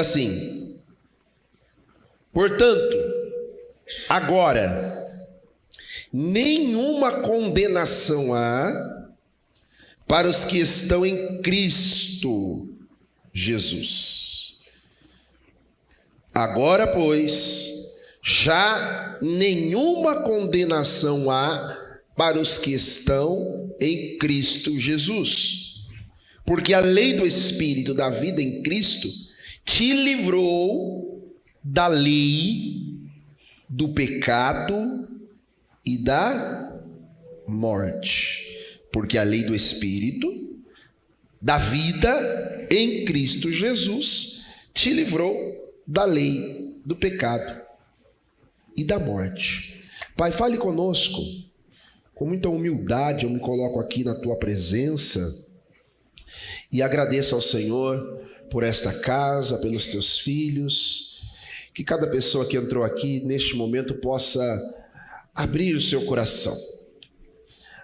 assim: portanto, agora, nenhuma condenação há para os que estão em Cristo Jesus. Agora, pois, já nenhuma condenação há para os que estão em Cristo Jesus. Porque a lei do Espírito da vida em Cristo te livrou da lei do pecado e da morte. Porque a lei do Espírito da vida em Cristo Jesus te livrou da lei do pecado e da morte. Pai, fale conosco. Com muita humildade eu me coloco aqui na tua presença e agradeço ao Senhor por esta casa, pelos teus filhos. Que cada pessoa que entrou aqui neste momento possa abrir o seu coração,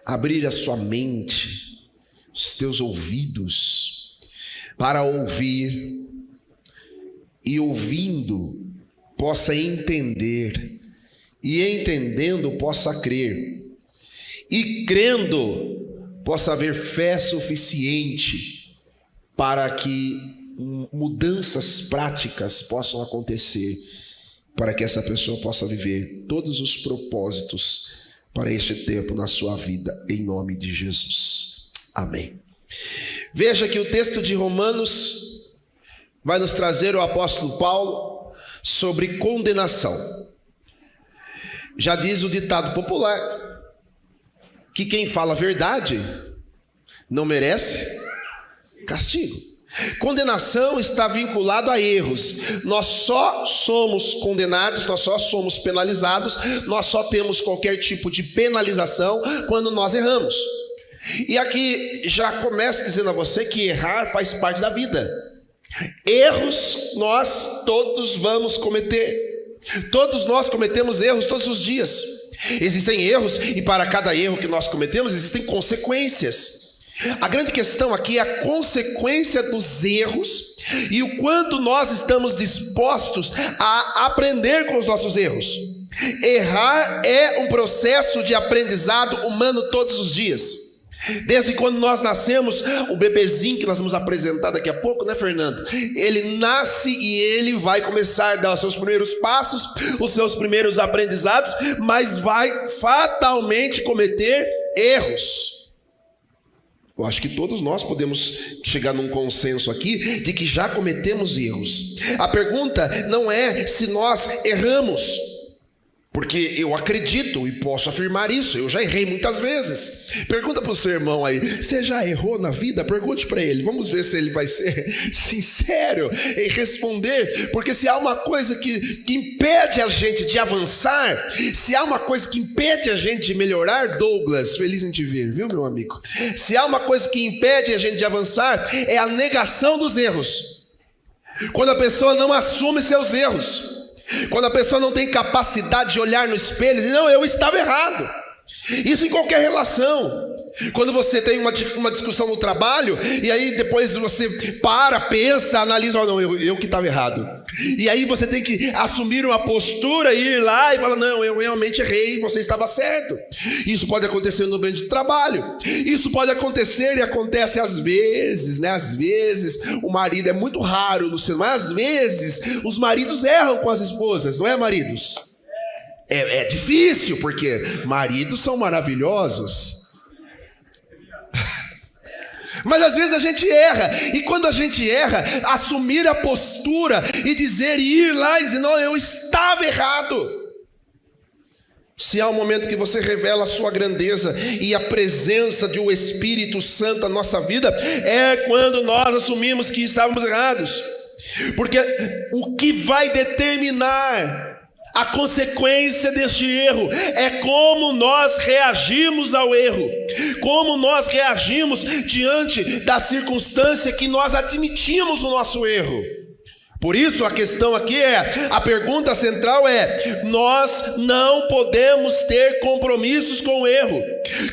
abrir a sua mente, os teus ouvidos, para ouvir, e ouvindo possa entender, e entendendo possa crer, e crendo possa haver fé suficiente para que mudanças práticas possam acontecer, para que essa pessoa possa viver todos os propósitos para este tempo na sua vida, em nome de Jesus. Amém. Veja que o texto de Romanos vai nos trazer o apóstolo Paulo sobre condenação. Já diz o ditado popular que quem fala a verdade não merece castigo. Condenação está vinculado a erros. Nós só somos condenados, nós só somos penalizados, nós só temos qualquer tipo de penalização quando nós erramos. E aqui já começo dizendo a você que errar faz parte da vida. Erros nós todos vamos cometer. Todos nós cometemos erros todos os dias. Existem erros e para cada erro que nós cometemos existem consequências. A grande questão aqui é a consequência dos erros e o quanto nós estamos dispostos a aprender com os nossos erros. Errar é um processo de aprendizado humano todos os dias. Desde quando nós nascemos, o bebezinho que nós vamos apresentar daqui a pouco, né, Fernando? Ele nasce e ele vai começar a dar os seus primeiros passos, os seus primeiros aprendizados, mas vai fatalmente cometer erros. Eu acho que todos nós podemos chegar num consenso aqui de que já cometemos erros. A pergunta não é se nós erramos, porque eu acredito e posso afirmar isso, eu já errei muitas vezes. Pergunta para o seu irmão aí, você já errou na vida? Pergunte para ele, vamos ver se ele vai ser sincero em responder. Porque se há uma coisa que impede a gente de avançar, se há uma coisa que impede a gente de melhorar, Douglas, feliz em te ver, viu, meu amigo? Se há uma coisa que impede a gente de avançar, é a negação dos erros. Quando a pessoa não assume seus erros, quando a pessoa não tem capacidade de olhar no espelho e dizer, não, eu estava errado. Isso em qualquer relação. Quando você tem uma discussão no trabalho, e aí depois você pensa, analisa, não, eu que estava errado. E aí você tem que assumir uma postura, ir lá e falar, não, eu realmente errei, você estava certo. Isso pode acontecer no ambiente de trabalho. Isso pode acontecer e acontece às vezes, né? Às vezes o marido, é muito raro, Luciano, mas às vezes os maridos erram com as esposas, não é, maridos? É difícil, porque maridos são maravilhosos. Mas às vezes a gente erra, e quando a gente erra, assumir a postura e dizer, e ir lá e dizer, não, eu estava errado. Se há um momento que você revela a sua grandeza e a presença do Espírito Santo na nossa vida, é quando nós assumimos que estávamos errados. Porque o que vai determinar a consequência deste erro é como nós reagimos ao erro, como nós reagimos diante da circunstância que nós admitimos o nosso erro. Por isso a questão aqui a pergunta central é: nós não podemos ter compromissos com o erro.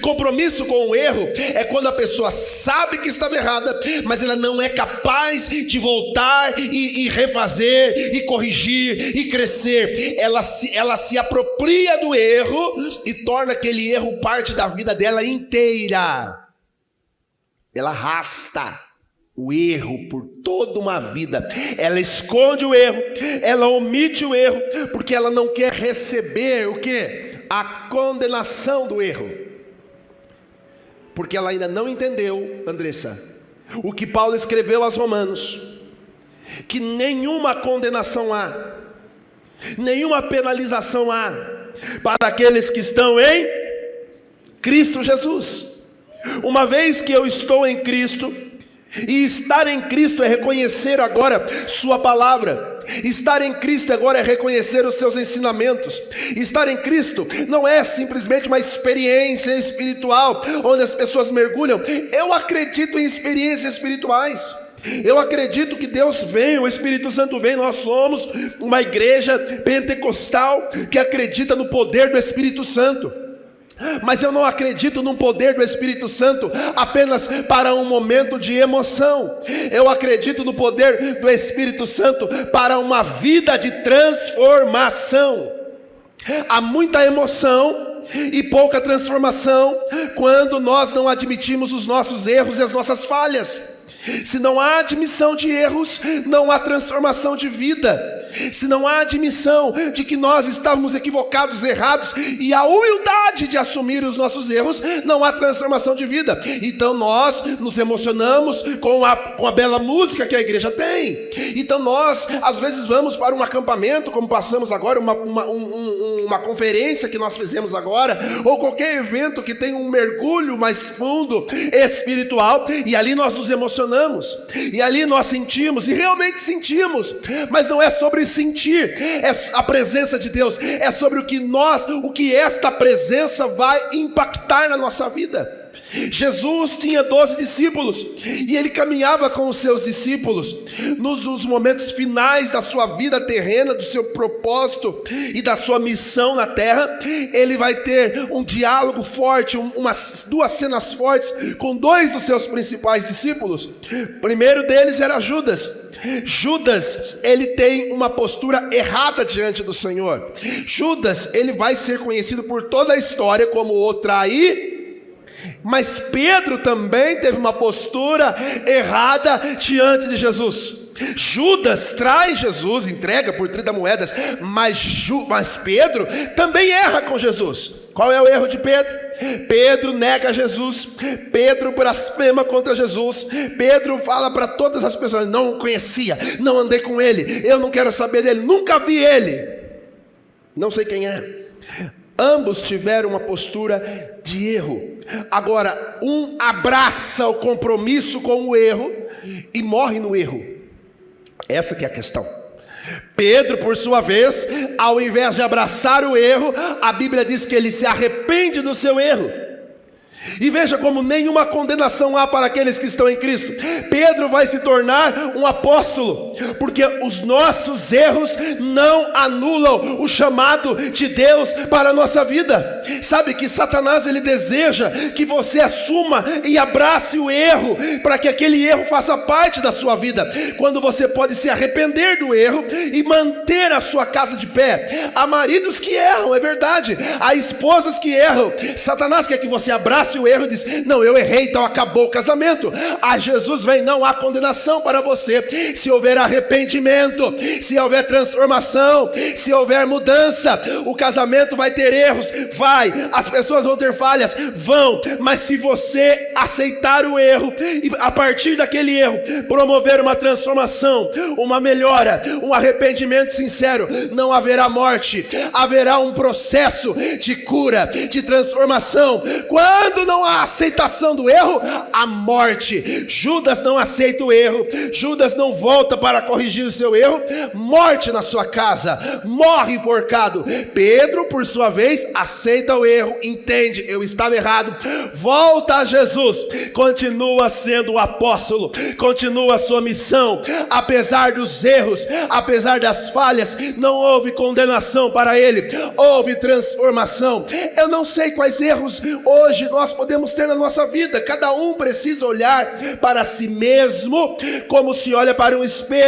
Compromisso com o erro é quando a pessoa sabe que estava errada, mas ela não é capaz de voltar e refazer, e corrigir, e crescer. Ela se apropria do erro e torna aquele erro parte da vida dela inteira. Ela arrasta o erro por toda uma vida. Ela esconde o erro, ela omite o erro, porque ela não quer receber o quê? A condenação do erro. Porque ela ainda não entendeu, Andressa, o que Paulo escreveu aos Romanos, que nenhuma condenação há, nenhuma penalização há para aqueles que estão em Cristo Jesus. Uma vez que eu estou em Cristo, e estar em Cristo é reconhecer agora sua palavra. Estar em Cristo agora é reconhecer os seus ensinamentos. Estar em Cristo não é simplesmente uma experiência espiritual onde as pessoas mergulham. Eu acredito em experiências espirituais. Eu acredito que Deus vem, o Espírito Santo vem. Nós somos uma igreja pentecostal que acredita no poder do Espírito Santo. Mas eu não acredito no poder do Espírito Santo apenas para um momento de emoção. Eu acredito no poder do Espírito Santo para uma vida de transformação. Há muita emoção e pouca transformação quando nós não admitimos os nossos erros e as nossas falhas. Se não há admissão de erros, não há transformação de vida. Se não há admissão de que nós estávamos equivocados, errados, e a humildade de assumir os nossos erros, não há transformação de vida. Então nós nos emocionamos com a bela música que a igreja tem. Então nós às vezes vamos para um acampamento, como passamos agora, uma conferência que nós fizemos agora, ou qualquer evento que tem um mergulho mais fundo espiritual, e ali nós nos emocionamos, e ali nós sentimos, e realmente sentimos, mas não é sobre sentir, é a presença de Deus, é sobre o que esta presença vai impactar na nossa vida. Jesus tinha 12 discípulos, e ele caminhava com os seus discípulos, nos momentos finais da sua vida terrena, do seu propósito e da sua missão na terra. Ele vai ter um diálogo forte, duas cenas fortes, com dois dos seus principais discípulos. O primeiro deles era Judas. Judas, ele tem uma postura errada diante do Senhor. Judas, ele vai ser conhecido por toda a história como o traidor. Mas Pedro também teve uma postura errada diante de Jesus. Judas trai Jesus, entrega por 30 moedas, mas Pedro também erra com Jesus. Qual é o erro de Pedro? Pedro nega Jesus, Pedro blasfema contra Jesus, Pedro fala para todas as pessoas: não o conhecia, não andei com ele, eu não quero saber dele, nunca vi ele, não sei quem é. Ambos tiveram uma postura de erro. Agora, um abraça o compromisso com o erro e morre no erro. Essa que é a questão. Pedro, por sua vez, ao invés de abraçar o erro, a Bíblia diz que ele se arrepende do seu erro. E veja como nenhuma condenação há para aqueles que estão em Cristo. Pedro vai se tornar um apóstolo, porque os nossos erros não anulam o chamado de Deus para a nossa vida. Sabe que Satanás, ele deseja que você assuma e abrace o erro, para que aquele erro faça parte da sua vida, quando você pode se arrepender do erro e manter a sua casa de pé. Há maridos que erram, é verdade, há esposas que erram. Satanás quer que você abrace o erro e diz: não, eu errei, então acabou o casamento. Jesus vem: não há condenação para você. Se houver arrependimento, se houver transformação, se houver mudança, o casamento vai ter erros, vai, as pessoas vão ter falhas, vão, mas se você aceitar o erro e a partir daquele erro promover uma transformação, uma melhora, um arrependimento sincero, não haverá morte, haverá um processo de cura, de transformação. Quando não há aceitação do erro, há morte. Judas não aceita o erro, Judas não volta para para corrigir o seu erro, morte na sua casa, morre enforcado. Pedro, por sua vez, aceita o erro, entende, eu estava errado, volta a Jesus, continua sendo o apóstolo, continua a sua missão, apesar dos erros, apesar das falhas, não houve condenação para ele, houve transformação. Eu não sei quais erros hoje nós podemos ter na nossa vida, cada um precisa olhar para si mesmo, como se olha para um espelho,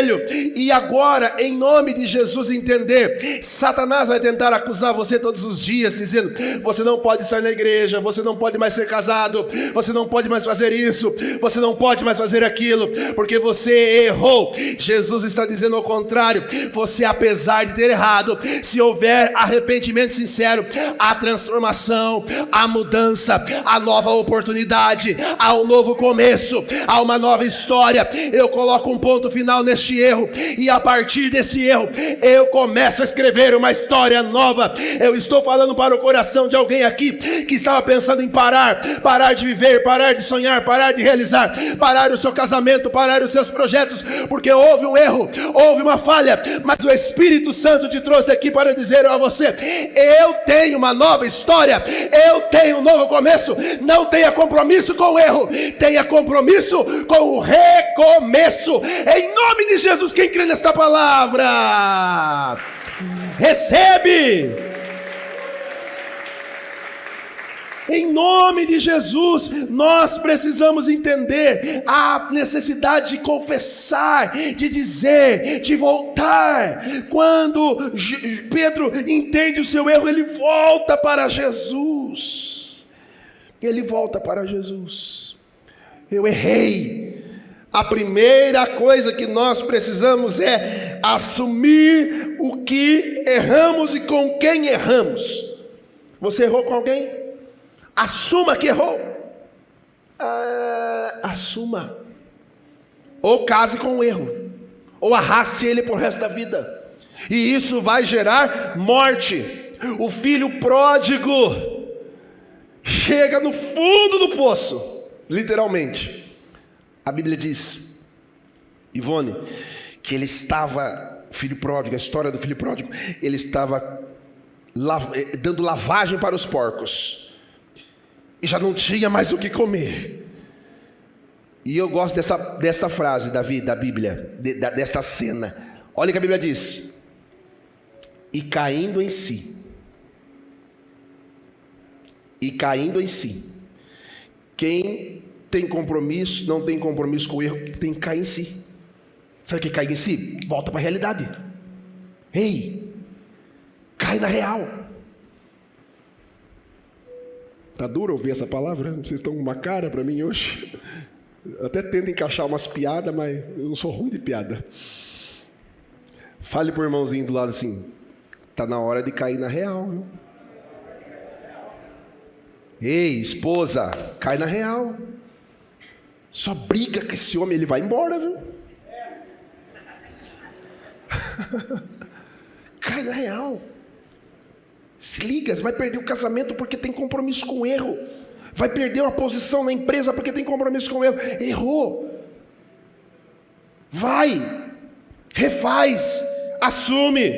e agora, em nome de Jesus, entender, Satanás vai tentar acusar você todos os dias, dizendo, você não pode estar na igreja, você não pode mais ser casado, você não pode mais fazer isso, você não pode mais fazer aquilo, porque você errou. Jesus está dizendo ao contrário, você, apesar de ter errado, se houver arrependimento sincero, a transformação, a mudança, a nova oportunidade, há um novo começo, há uma nova história. Eu coloco um ponto final neste erro, e a partir desse erro, eu começo a escrever uma história nova. Eu estou falando para o coração de alguém aqui, que estava pensando em parar de viver, parar de sonhar, parar de realizar, parar o seu casamento, parar os seus projetos, porque houve um erro, houve uma falha, mas o Espírito Santo te trouxe aqui para dizer a você, eu tenho uma nova história, eu tenho um novo começo. Não tenha compromisso com o erro, tenha compromisso com o recomeço, em nome de Jesus. Quem crê nesta palavra, recebe, em nome de Jesus. Nós precisamos entender a necessidade de confessar, de dizer, de voltar. Quando Pedro entende o seu erro, ele volta para Jesus. Ele volta para Jesus. Eu errei. A primeira coisa que nós precisamos é assumir o que erramos e com quem erramos. Você errou com alguém? Assuma que errou. Assuma. Ou case com o erro, ou arraste ele por resto da vida, e isso vai gerar morte. O filho pródigo chega no fundo do poço, literalmente. A Bíblia diz, Ivone, que ele estava, o filho pródigo, a história do filho pródigo, ele estava dando lavagem para os porcos, e já não tinha mais o que comer. E eu gosto dessa frase, Davi, da Bíblia, desta cena. Olha o que a Bíblia diz: e caindo em si, quem tem compromisso, não tem compromisso com o erro, tem que cair em si. Sabe o que é cair em si? Volta para a realidade. Ei, cai na real. Tá duro ouvir essa palavra? Vocês estão com uma cara para mim hoje. Eu até tento encaixar umas piadas, mas eu não sou ruim de piada. Fale pro irmãozinho do lado assim: tá na hora de cair na real, viu? Ei, esposa, cai na real. Só briga com esse homem, ele vai embora, viu? Cai na real. Se liga, você vai perder o casamento porque tem compromisso com o erro. Vai perder uma posição na empresa porque tem compromisso com o erro. Errou. Vai, refaz, assume.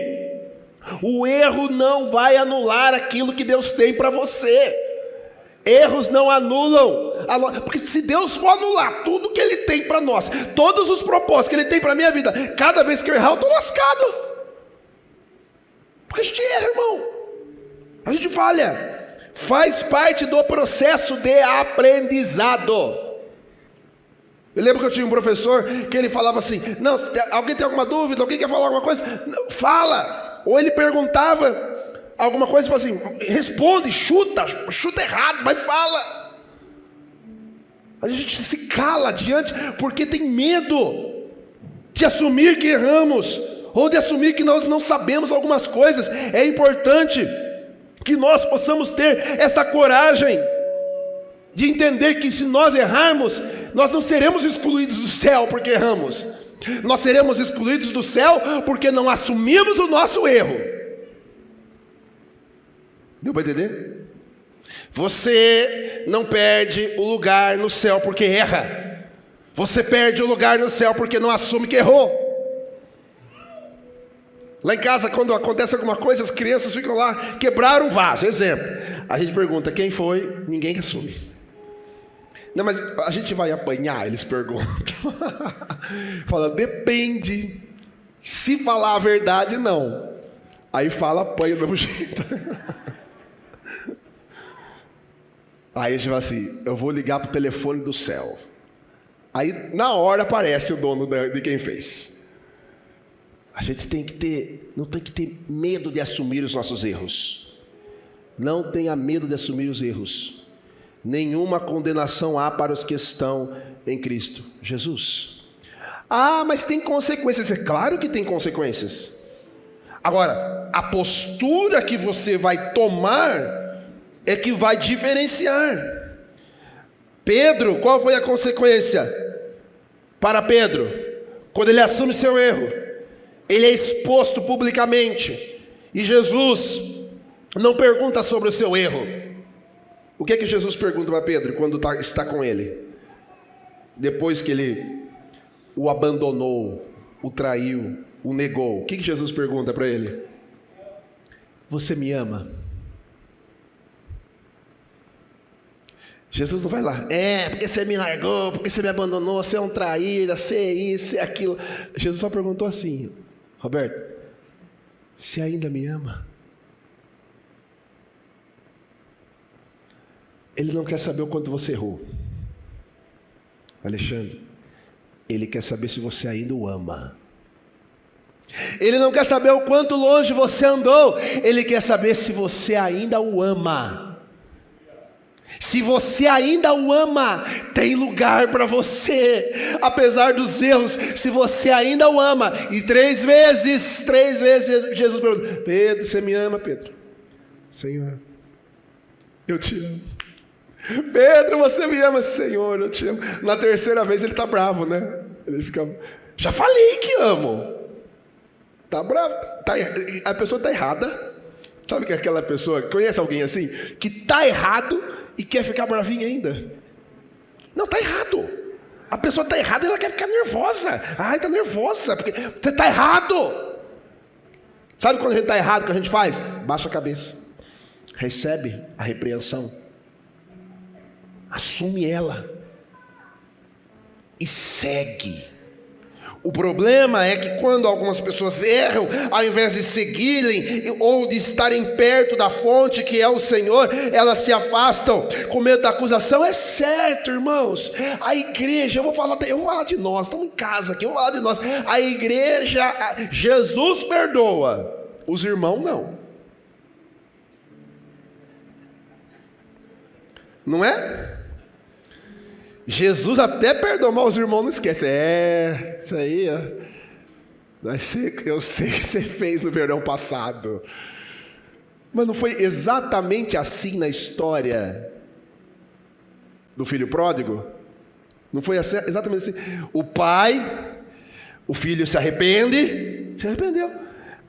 O erro não vai anular aquilo que Deus tem para você. Erros não anulam, porque se Deus for anular tudo que Ele tem para nós, todos os propósitos que Ele tem para a minha vida, cada vez que eu errar eu estou lascado. Porque a gente erra, irmão, a gente falha, faz parte do processo de aprendizado. Eu lembro que eu tinha um professor que ele falava assim: não, alguém tem alguma dúvida, alguém quer falar alguma coisa? Não, fala. Ou ele perguntava alguma coisa, tipo assim, responde, chuta errado, mas fala. A gente se cala diante, porque tem medo de assumir que erramos, ou de assumir que nós não sabemos algumas coisas. É importante que nós possamos ter essa coragem de entender que se nós errarmos, nós não seremos excluídos do céu porque erramos. Nós seremos excluídos do céu porque não assumimos o nosso erro. Deu para entender? Você não perde o lugar no céu porque erra. Você perde o lugar no céu porque não assume que errou. Lá em casa, quando acontece alguma coisa, as crianças ficam lá, quebraram um vaso, exemplo. A gente pergunta, quem foi? Ninguém assume. Não, mas a gente vai apanhar? Eles perguntam. Fala, depende. Se falar a verdade, não. Aí fala, apanha do mesmo jeito. Aí a gente fala assim, eu vou ligar pro telefone do céu. Aí na hora aparece o dono de quem fez. A gente não tem que ter medo de assumir os nossos erros. Não tenha medo de assumir os erros. Nenhuma condenação há para os que estão em Cristo Jesus. Ah, mas tem consequências. É claro que tem consequências. Agora, a postura que você vai tomar é que vai diferenciar. Pedro, qual foi a consequência para Pedro? Quando ele assume seu erro, ele é exposto publicamente. E Jesus não pergunta sobre o seu erro. O que é que Jesus pergunta para Pedro quando está com ele? Depois que ele o abandonou, o traiu, o negou. O que Jesus pergunta para ele? Você me ama? Jesus não vai lá, porque você me largou, porque você me abandonou, você é um traíra, você é isso, você é aquilo. Jesus só perguntou assim, Roberto, você ainda me ama? Ele não quer saber o quanto você errou, Alexandre. Ele quer saber se você ainda o ama. Ele não quer saber o quanto longe você andou. Ele quer saber se você ainda o ama. Se você ainda o ama, tem lugar para você, apesar dos erros. Se você ainda o ama. E três vezes Jesus pergunta, Pedro, você me ama, Pedro? Senhor, eu te amo. Pedro, você me ama? Senhor, eu te amo. Na terceira vez ele está bravo, né? Ele fica, já falei que amo. Está bravo, a pessoa está errada. Sabe que aquela pessoa, conhece alguém assim? Que está errado e quer ficar bravinha ainda. Não, está errado. A pessoa está errada e ela quer ficar nervosa. Ai, está nervosa, porque você está errado. Sabe quando a gente está errado, o que a gente faz? Baixa a cabeça. Recebe a repreensão. Assume ela. E segue. O problema é que quando algumas pessoas erram, ao invés de seguirem ou de estarem perto da fonte que é o Senhor, elas se afastam com medo da acusação. É certo, irmãos. A igreja, eu vou falar de nós, estamos em casa aqui, eu vou falar de nós. A igreja, Jesus perdoa, os irmãos não. Não é? Jesus até perdoou, mas os irmãos não esquecem. Isso aí, eu sei que você fez no verão passado. Mas não foi exatamente assim na história do filho pródigo? Não foi exatamente assim? O filho se arrependeu.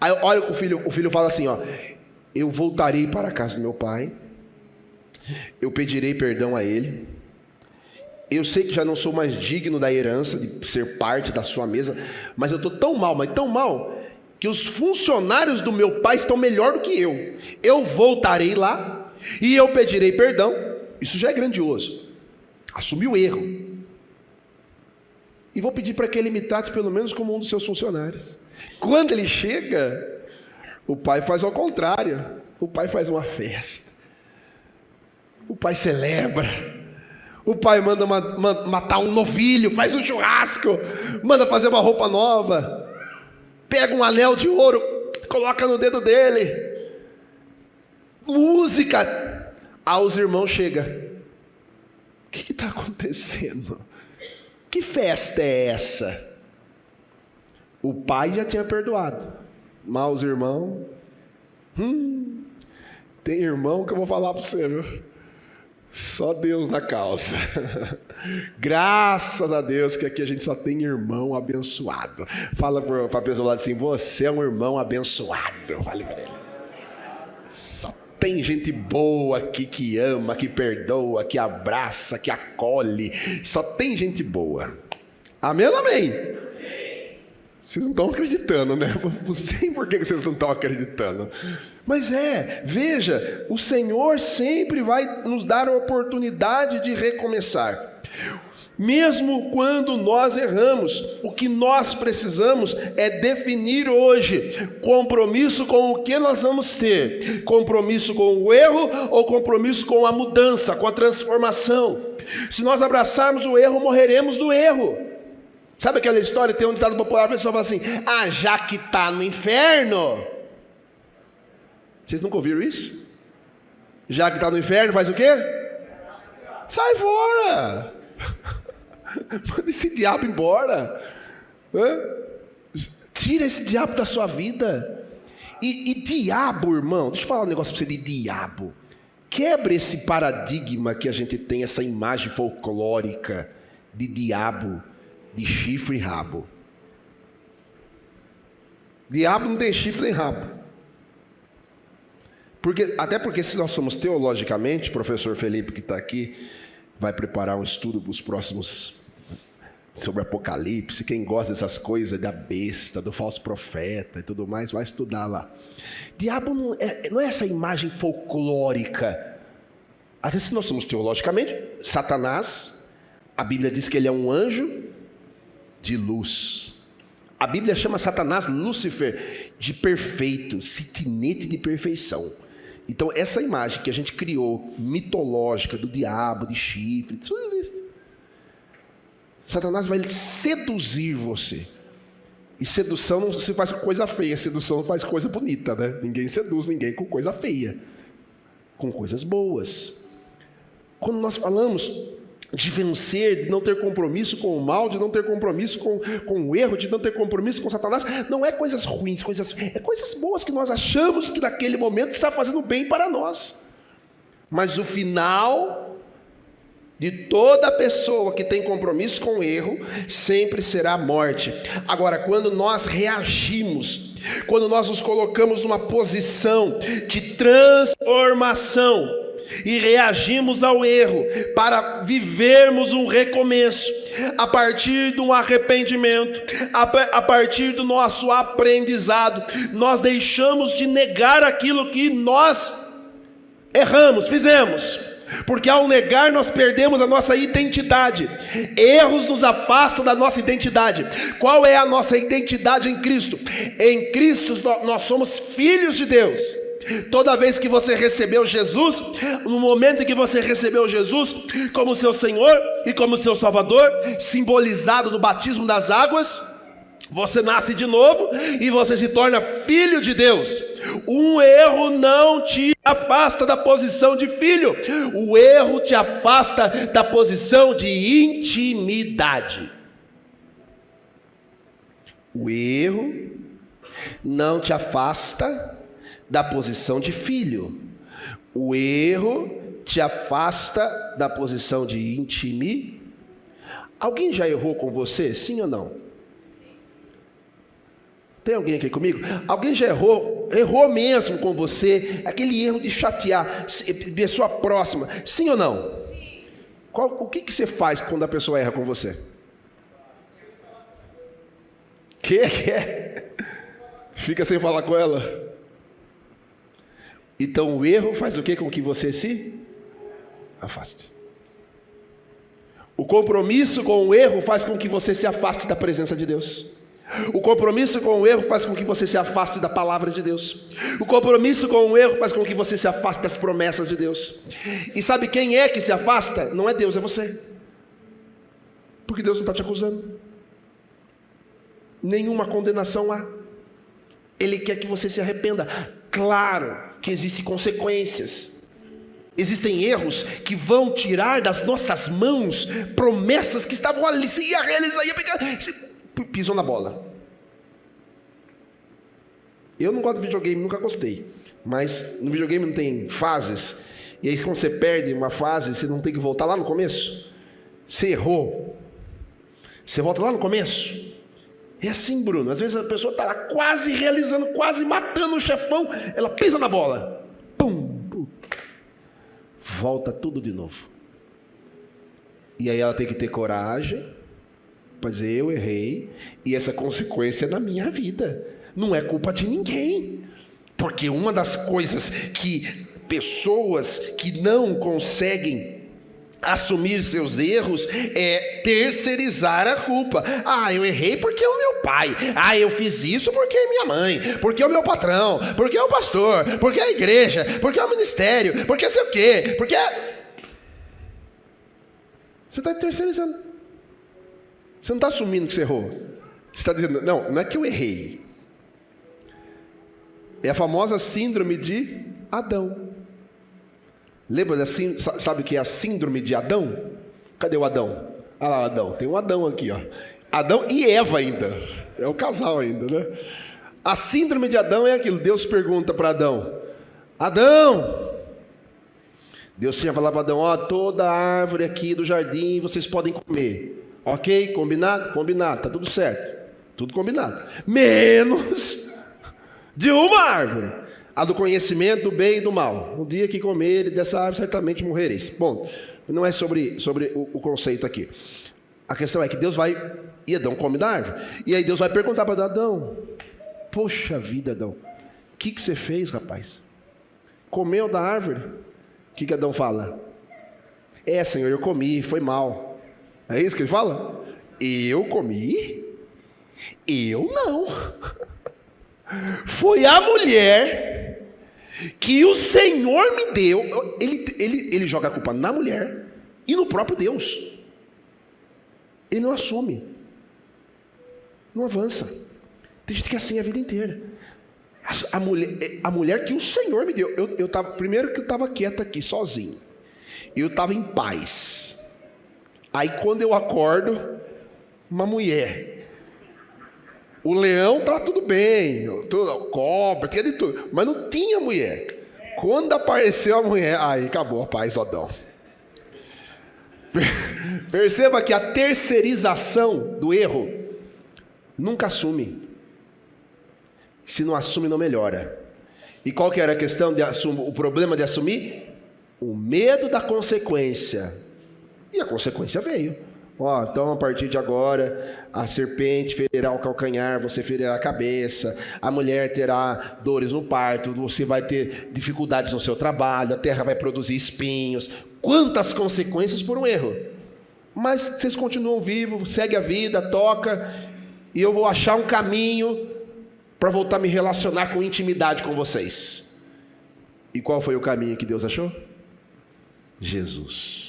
Aí olha o filho fala assim, eu voltarei para a casa do meu pai, eu pedirei perdão a ele. Eu sei que já não sou mais digno da herança, de ser parte da sua mesa, mas eu estou tão mal, que os funcionários do meu pai estão melhor do que eu. Eu voltarei lá e eu pedirei perdão. Isso já é grandioso. Assumir o erro. E vou pedir para que ele me trate pelo menos como um dos seus funcionários. Quando ele chega, o pai faz ao contrário. O pai faz uma festa. O pai celebra. O pai manda matar um novilho, faz um churrasco, manda fazer uma roupa nova, pega um anel de ouro, coloca no dedo dele, música. Os irmãos chegam, o que está acontecendo? Que festa é essa? O pai já tinha perdoado, mas os irmãos, tem irmão que eu vou falar para você, viu? Só Deus na causa. Graças a Deus que aqui a gente só tem irmão abençoado. Fala para a pessoa lá assim, você é um irmão abençoado. Fale para ele. Só tem gente boa aqui que ama, que perdoa, que abraça, que acolhe. Só tem gente boa. Amém ou amém? Vocês não estão acreditando, né? Não sei por que vocês não estão acreditando. Mas veja, o Senhor sempre vai nos dar a oportunidade de recomeçar. Mesmo quando nós erramos, o que nós precisamos é definir hoje compromisso com o que nós vamos ter. Compromisso com o erro ou compromisso com a mudança, com a transformação. Se nós abraçarmos o erro, morreremos do erro. Sabe aquela história, tem um ditado popular, a pessoa fala assim, já que está no inferno. Vocês nunca ouviram isso? Já que está no inferno, faz o quê? Sai fora. Manda esse diabo embora. Tira esse diabo da sua vida. E diabo, irmão, deixa eu falar um negócio para você de diabo. Quebre esse paradigma que a gente tem, essa imagem folclórica de diabo, de chifre e rabo. Diabo não tem chifre nem rabo. Até porque se nós somos teologicamente, professor Felipe que está aqui, vai preparar um estudo para os próximos sobre Apocalipse. Quem gosta dessas coisas, da besta, do falso profeta e tudo mais, vai estudar lá. Diabo não é essa imagem folclórica. Até se nós somos teologicamente, Satanás, a Bíblia diz que ele é um anjo de luz. A Bíblia chama Satanás, Lúcifer, de perfeito, citinete de perfeição. Então essa imagem que a gente criou, mitológica, do diabo, de chifre, isso não existe. Satanás vai seduzir você. E sedução não se faz com coisa feia, sedução faz coisa bonita, né? Ninguém seduz ninguém com coisa feia, com coisas boas. Quando nós falamos de vencer, de não ter compromisso com o mal, de não ter compromisso com o erro, de não ter compromisso com Satanás, não é coisas ruins, é coisas boas que nós achamos que naquele momento está fazendo bem para nós. Mas o final de toda pessoa que tem compromisso com o erro sempre será a morte. Agora, quando nós reagimos, quando nós nos colocamos numa posição de transformação e reagimos ao erro para vivermos um recomeço, a partir de um arrependimento, a partir do nosso aprendizado, nós deixamos de negar aquilo que nós erramos, fizemos. Porque ao negar nós perdemos a nossa identidade. Erros nos afastam da nossa identidade. Qual é a nossa identidade em Cristo? Em Cristo nós somos filhos de Deus. Toda vez que você recebeu Jesus, no momento em que você recebeu Jesus como seu Senhor e como seu Salvador, simbolizado no batismo das águas, você nasce de novo e você se torna filho de Deus. Um erro não te afasta da posição de filho. O erro te afasta da posição de intimidade. O erro não te afasta da posição de filho. O erro te afasta da posição de intimidade. Alguém já errou com você? Sim ou não? Tem alguém aqui comigo? Alguém já errou mesmo com você, aquele erro de chatear pessoa próxima, sim ou não? Sim. O que você faz quando a pessoa erra com você? Que é? Fica sem falar com ela? Então o erro faz o que com que você se afaste? O compromisso com o erro faz com que você se afaste da presença de Deus. O compromisso com o erro faz com que você se afaste da palavra de Deus. O compromisso com o erro faz com que você se afaste das promessas de Deus. E sabe quem é que se afasta? Não é Deus, é você. Porque Deus não está te acusando. Nenhuma condenação há. Ele quer que você se arrependa. Claro que existem consequências. Existem erros que vão tirar das nossas mãos promessas que estavam ali. Você ia realizar, ia pegar... Pisou na bola. Eu não gosto de videogame, nunca gostei. Mas no videogame não tem fases. E aí quando você perde uma fase, você não tem que voltar lá no começo. Você errou. Você volta lá no começo. É assim, Bruno. Às vezes a pessoa está lá quase realizando, quase matando o chefão. Ela pisa na bola. Pum. Volta tudo de novo. E aí ela tem que ter coragem para dizer: eu errei e essa consequência é na minha vida, não é culpa de ninguém. Porque uma das coisas que pessoas que não conseguem assumir seus erros é terceirizar a culpa. Eu errei porque é o meu pai. Eu fiz isso porque é minha mãe, porque é o meu patrão, porque é o pastor, porque é a igreja, porque é o ministério, porque sei o quê, porque você está terceirizando. Você não está assumindo que você errou. Você está dizendo: não é que eu errei. É a famosa síndrome de Adão. Lembra assim? Sabe o que é a síndrome de Adão? Cadê o Adão? Olha lá, Adão. Tem um Adão aqui, ó. Adão e Eva ainda. É o casal ainda, né? A síndrome de Adão é aquilo. Deus pergunta para Adão: Adão, Deus tinha falado para Adão: toda árvore aqui do jardim vocês podem comer. Ok? Combinado? Combinado. Tá tudo certo. Tudo combinado. Menos de uma árvore, a do conhecimento do bem e do mal. No dia que comer dessa árvore, certamente morrereis. Bom, não é sobre o conceito aqui. A questão é que Deus vai, e Adão come da árvore. E aí Deus vai perguntar para Adão: poxa vida, Adão, o que você fez, rapaz? Comeu da árvore? O que Adão fala? Senhor, eu comi, foi mal. É isso que ele fala? Eu comi? Eu não. Foi a mulher que o Senhor me deu. Ele joga a culpa na mulher e no próprio Deus. Ele não assume, não avança. Tem gente que é assim a vida inteira. A mulher que o Senhor me deu. Primeiro que eu estava quieto aqui, sozinho. Eu estava em paz. Aí quando eu acordo, uma mulher. O leão tá tudo bem, cobra, tinha de tudo, mas não tinha mulher. Quando apareceu a mulher, aí acabou a paz do Adão. Perceba que a terceirização do erro nunca assume. Se não assume, não melhora. E qual que era a questão de assumir? O problema de assumir? O medo da consequência. E a consequência veio. Então a partir de agora, a serpente ferirá o calcanhar, você ferirá a cabeça, a mulher terá dores no parto, você vai ter dificuldades no seu trabalho, a terra vai produzir espinhos. Quantas consequências por um erro! Mas vocês continuam vivos, segue a vida, toca, e eu vou achar um caminho para voltar a me relacionar com intimidade com vocês. E qual foi o caminho que Deus achou? Jesus.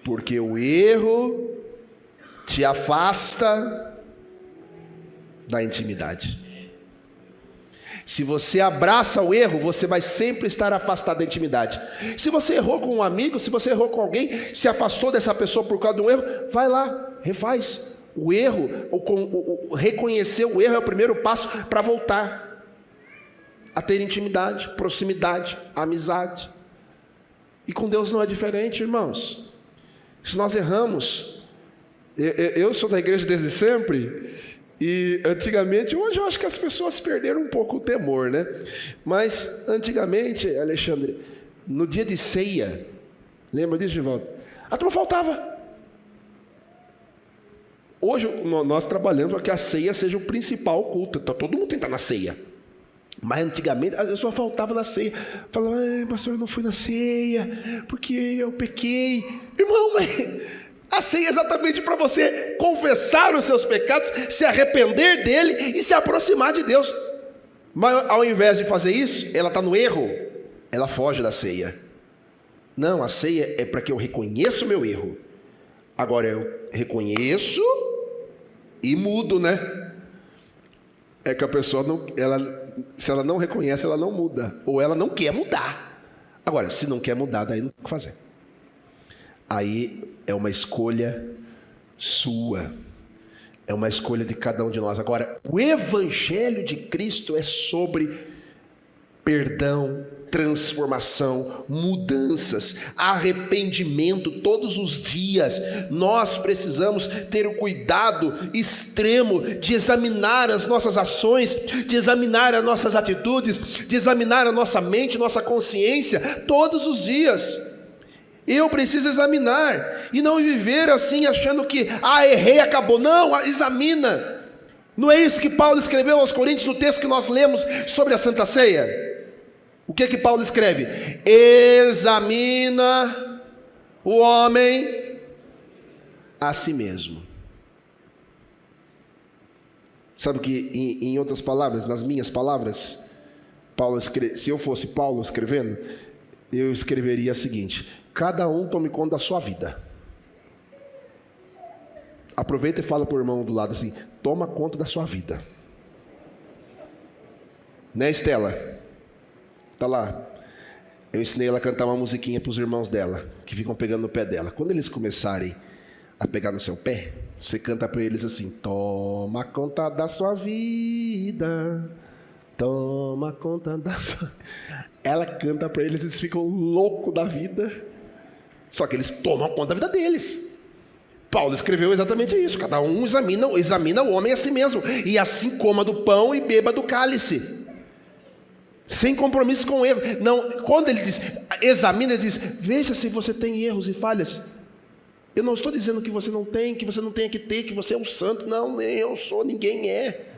Porque o erro te afasta da intimidade. Se você abraça o erro, você vai sempre estar afastado da intimidade. Se você errou com um amigo, se você errou com alguém, se afastou dessa pessoa por causa de um erro, vai lá, refaz. O erro, reconhecer o erro é o primeiro passo para voltar a ter intimidade, proximidade, amizade. E com Deus não é diferente, irmãos. Se nós erramos, eu sou da igreja desde sempre, e antigamente, hoje eu acho que as pessoas perderam um pouco o temor, né? Mas antigamente, Alexandre, no dia de ceia, lembra disso, Givaldo? A turma faltava. Hoje nós trabalhamos para que a ceia seja o principal culto, então todo mundo tem que estar na ceia. Mas antigamente a pessoa faltava na ceia, falava: pastor, eu não fui na ceia porque eu pequei. Irmão, mas a ceia é exatamente para você confessar os seus pecados, se arrepender dele e se aproximar de Deus. Mas ao invés de fazer isso, ela está no erro, ela foge da ceia. Não, a ceia é para que eu reconheça o meu erro. Agora eu reconheço e mudo, né? É que a pessoa se ela não reconhece, ela não muda. Ou ela não quer mudar. Agora, se não quer mudar, daí não tem o que fazer. Aí é uma escolha sua. É uma escolha de cada um de nós. Agora, o Evangelho de Cristo é sobre perdão, transformação, mudanças, arrependimento todos os dias. Nós precisamos ter o cuidado extremo de examinar as nossas ações, de examinar as nossas atitudes, de examinar a nossa mente, nossa consciência todos os dias. Eu preciso examinar e não viver assim achando que, errei, acabou. Não, examina. Não é isso que Paulo escreveu aos Coríntios no texto que nós lemos sobre a Santa Ceia? O que que Paulo escreve? Examina o homem a si mesmo. Sabe que, em outras palavras, nas minhas palavras, se eu fosse Paulo escrevendo, eu escreveria o seguinte: cada um tome conta da sua vida. Aproveita e fala para o irmão do lado assim: toma conta da sua vida. Né, Estela? Tá lá. Eu ensinei ela a cantar uma musiquinha para os irmãos dela, que ficam pegando no pé dela. Quando eles começarem a pegar no seu pé, você canta para eles assim: toma conta da sua vida, toma conta da sua... Ela canta para eles, eles ficam loucos da vida. Só que eles tomam conta da vida deles. Paulo escreveu exatamente isso: cada um examina o homem a si mesmo, e assim coma do pão e beba do cálice, sem compromisso com o erro. Não, quando ele diz examina, ele diz: veja se você tem erros e falhas. Eu não estou dizendo que você não tem, que você não tenha que ter, que você é um santo. Não, nem eu sou, ninguém é.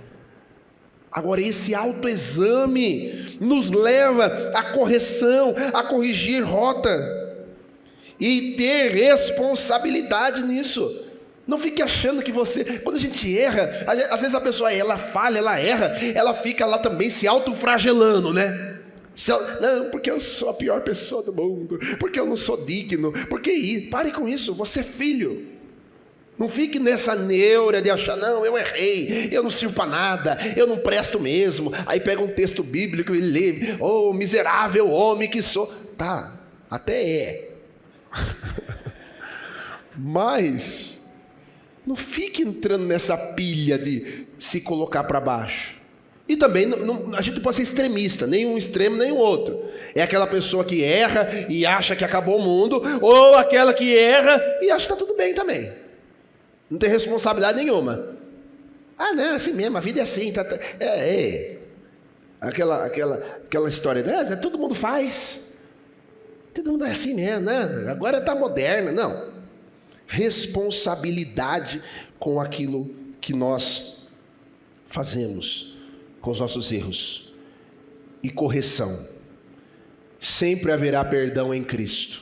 Agora, esse autoexame nos leva à correção, a corrigir rota e ter responsabilidade nisso. Não fique achando que você... Quando a gente erra, às vezes a pessoa, ela falha, ela erra, ela fica lá também se autoflagelando, né? Não, porque eu sou a pior pessoa do mundo, porque eu não sou digno, pare com isso, você é filho. Não fique nessa neura de achar: não, eu errei, eu não sirvo para nada, eu não presto mesmo. Aí pega um texto bíblico e lê: oh, miserável homem que sou. Tá, até é. Mas não fique entrando nessa pilha de se colocar para baixo. E também a gente não pode ser extremista, nem um extremo nem o outro. É aquela pessoa que erra e acha que acabou o mundo, ou aquela que erra e acha que está tudo bem também. Não tem responsabilidade nenhuma. Não, é assim mesmo, a vida é assim. Aquela história, né? Todo mundo faz. Todo mundo é assim mesmo, né? Agora está moderna. Não. Responsabilidade com aquilo que nós fazemos, com os nossos erros. E correção. Sempre haverá perdão em Cristo.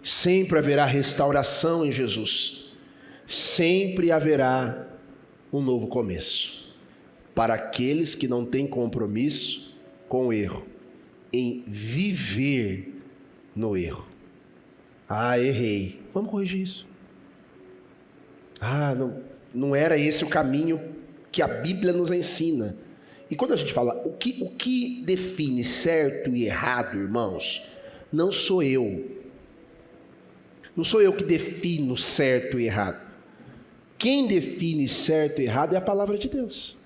Sempre haverá restauração em Jesus. Sempre haverá um novo começo para aqueles que não têm compromisso com o erro, em viver no erro. Errei, vamos corrigir isso. Não era esse o caminho que a Bíblia nos ensina. E quando a gente fala, o que define certo e errado, irmãos, não sou eu. Não sou eu que defino certo e errado. Quem define certo e errado é a palavra de Deus.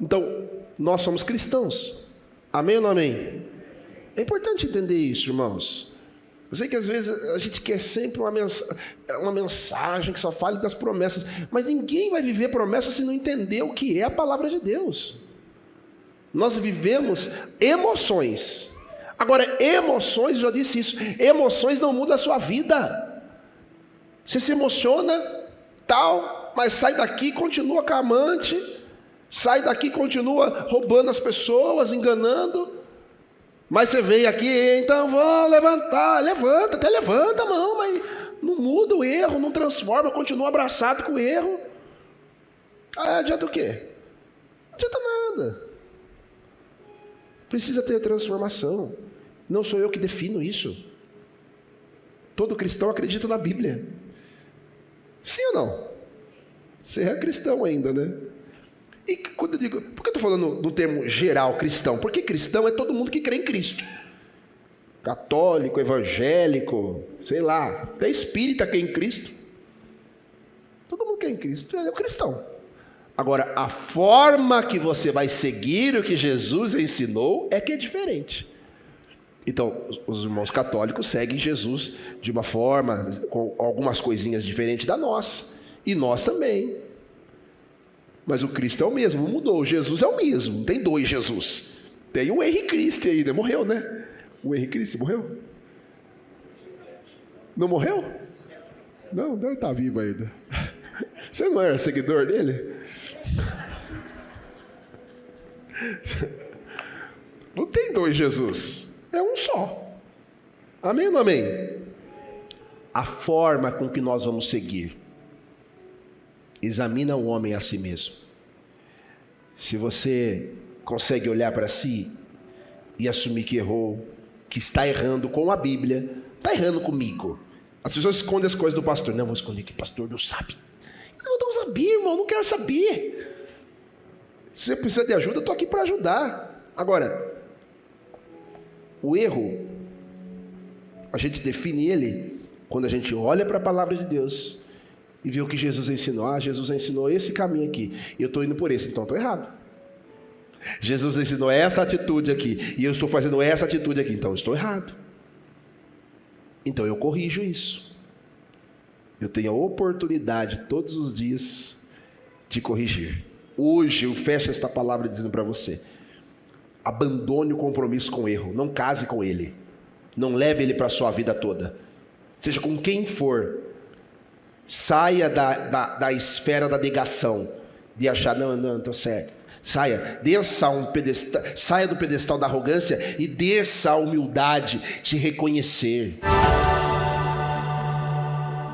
Então, nós somos cristãos. Amém ou não amém? É importante entender isso, irmãos. Eu sei que às vezes a gente quer sempre uma mensagem que só fale das promessas, mas ninguém vai viver promessas se não entender o que é a palavra de Deus. Nós vivemos emoções. Agora, emoções, eu já disse isso, emoções não mudam a sua vida. Você se emociona, tal, mas sai daqui e continua com a amante, sai daqui e continua roubando as pessoas, enganando. Mas você veio aqui, então vou levantar, até levanta a mão, mas não muda o erro, não transforma, continua abraçado com o erro. Adianta o quê? Não adianta nada. Precisa ter transformação. Não sou eu que defino isso. Todo cristão acredita na Bíblia. Sim ou não? Você é cristão ainda, né? E quando eu digo... Por que eu estou falando no termo geral cristão? Porque cristão é todo mundo que crê em Cristo. Católico, evangélico, sei lá. Até espírita crê em Cristo. Todo mundo crê em Cristo. É o cristão. Agora, a forma que você vai seguir o que Jesus ensinou é que é diferente. Então, os irmãos católicos seguem Jesus de uma forma, com algumas coisinhas diferentes da nossa. E nós também. Mas o Cristo é o mesmo, não mudou. Jesus é o mesmo, não tem dois Jesus. Tem o Henrique Cristo aí, né? Morreu, né? O Henrique Cristo morreu. Não morreu? Não, deve estar vivo ainda. Você não era seguidor dele? Não tem dois Jesus, é um só. Amém ou não amém? A forma com que nós vamos seguir examina o homem a si mesmo. Se você consegue olhar para si e assumir que errou, que está errando com a Bíblia, está errando comigo. As pessoas escondem as coisas do pastor. Não, vou esconder que o pastor não sabe. Eu não sabia, irmão, não quero saber. Se você precisa de ajuda, eu estou aqui para ajudar. Agora, o erro, a gente define ele quando a gente olha para a palavra de Deus e vê o que Jesus ensinou. Ah, Jesus ensinou esse caminho aqui, e eu estou indo por esse, então estou errado. Jesus ensinou essa atitude aqui, e eu estou fazendo essa atitude aqui, então estou errado. Então eu corrijo isso. Eu tenho a oportunidade todos os dias de corrigir. Hoje eu fecho esta palavra dizendo para você: abandone o compromisso com o erro, não case com ele, não leve ele para a sua vida toda, seja com quem for. Saia da esfera da negação, de achar, não, estou certo. Saia do pedestal da arrogância e desça a humildade de reconhecer.